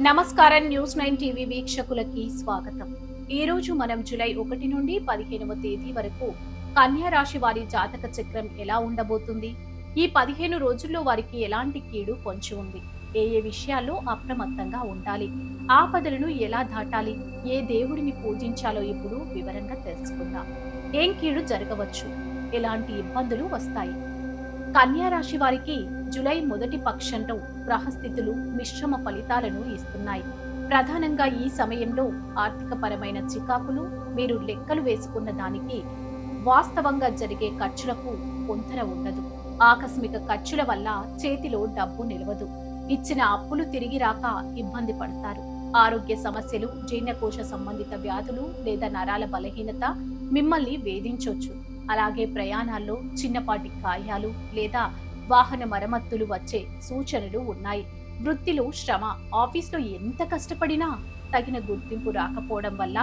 నమస్కారం. News 9 TV వీక్షకులకి స్వాగతం. ఈ రోజు మనం జూలై 1 నుండి 15వ తేదీ వరకు కన్యా రాశి వారి జాతక చక్రం ఎలా ఉండబోతుంది, ఈ 15 రోజుల్లో వారికి ఎలాంటి కీడు పొంచి ఉంది, ఏ ఏ విషయాల్లో అప్రమత్తంగా ఉండాలి, ఆపదలను ఎలా దాటాలి, ఏ దేవుడిని పూజించాలో ఇప్పుడు వివరంగా తెలుసుకుందాం. ఏం కీడు జరగవచ్చు, ఎలాంటి ఇబ్బందులు వస్తాయి. కన్యా రాశి వారికి జూలై మొదటి పక్షంలో గ్రహస్థితులు మిశ్రమ ఫలితాలను ఇస్తున్నాయి. ప్రధానంగా ఈ సమయంలో ఆర్థిక పరమైన చికాకులు, మీరు లెక్కలు వేసుకున్న దానికి వాస్తవంగా జరిగే ఖర్చులకు పొంతన ఉండదు. ఆకస్మిక ఖర్చుల వల్ల చేతిలో డబ్బు నిలవదు. ఇచ్చిన అప్పులు తిరిగి రాక ఇబ్బంది పడతారు. ఆరోగ్య సమస్యలు, జీర్ణకోశ సంబంధిత వ్యాధులు లేదా నరాల బలహీనత మిమ్మల్ని వేధించొచ్చు. అలాగే ప్రయాణాల్లో చిన్నపాటి గాయాలు లేదా వాహన మరమ్మతులు వచ్చే సూచనలు ఉన్నాయి. వృత్తిలో శ్రమ, ఆఫీస్లో ఎంత కష్టపడినా తగిన గుర్తింపు రాకపోవడం వల్ల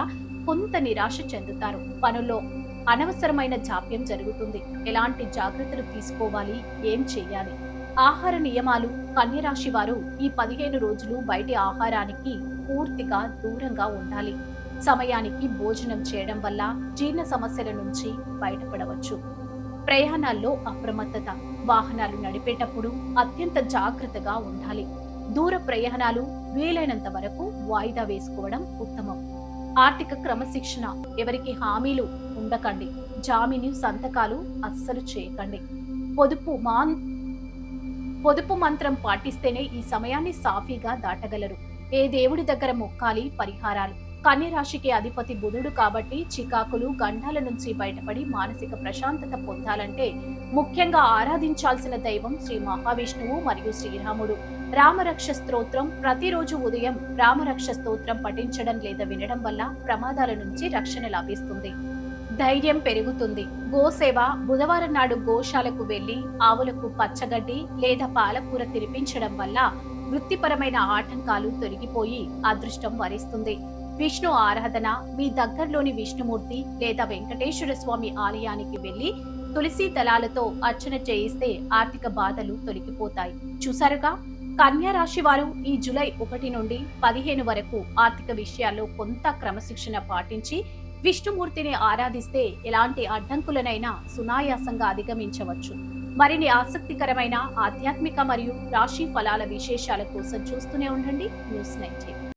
కొంత నిరాశ చెందుతారు. పనుల్లో అనవసరమైన జాప్యం జరుగుతుంది. ఎలాంటి జాగ్రత్తలు తీసుకోవాలి, ఏం చేయాలి? ఆహార నియమాలు. కన్య రాశి వారు ఈ 15 రోజులు బయటి ఆహారానికి పూర్తిగా దూరంగా ఉండాలి. సమయానికి భోజనం చేయడం వల్ల జీర్ణ సమస్యల నుంచి బయటపడవచ్చు. ప్రయాణాల్లో అప్రమత్తత. వాహనాలు నడిపేటప్పుడు అత్యంత జాగ్రత్తగా ఉండాలి. దూర ప్రయాణాలు వీలైనంత వరకు వాయిదా వేసుకోవడం ఉత్తమం. ఆర్థిక క్రమశిక్షణ. ఎవరికి హామీలు ఉండకండి. జామీను సంతకాలు అస్సలు చేయకండి. పొదుపు మంత్రం పాటిస్తేనే ఈ సమయాన్ని సాఫీగా దాటగలరు. ఏ దేవుడి దగ్గర మొక్కాలి? పరిహారాలు. కన్య రాశికి అధిపతి బుధుడు కాబట్టి చికాకులు, గండాల నుంచి బయటపడి మానసిక ప్రశాంతత పొందాలంటే ముఖ్యంగా ఆరాధించాల్సిన దైవం శ్రీ మహావిష్ణువు మరియు శ్రీరాముడు. రామరక్ష స్తోత్రం. ప్రతిరోజు ఉదయం రామరక్ష స్తోత్రం పఠించడం లేదా వినడం వల్ల ప్రమాదాల నుంచి రక్షణ లభిస్తుంది. ధైర్యం పెరుగుతుంది. గోసేవ. బుధవారం నాడు గోశాలకు వెళ్లి ఆవులకు పచ్చగడ్డి లేదా పాలకూర తినిపించడం వల్ల వృత్తిపరమైన ఆటంకాలు తొలగిపోయి అదృష్టం వరిస్తుంది. విష్ణు ఆరాధన. మీ దగ్గరలోని విష్ణుమూర్తి లేదా వెంకటేశ్వర స్వామి ఆలయానికి వెళ్లి తులసి దళాలతో అర్చన చేయిస్తే ఆర్థిక బాధలు తొలగిపోతాయి. చూసారుగా, కన్యా రాశి వారు ఈ జూలై 1 నుండి 15 వరకు ఆర్థిక విషయాల్లో కొంత క్రమశిక్షణ పాటించి విష్ణుమూర్తిని ఆరాధిస్తే ఎలాంటి అడ్డంకులనైనా సునాయాసంగా అధిగమించవచ్చు. మరిన్ని ఆసక్తికరమైన ఆధ్యాత్మిక మరియు రాశి ఫలాల విశేషాల కోసం చూస్తూనే ఉండండి న్యూస్ 9.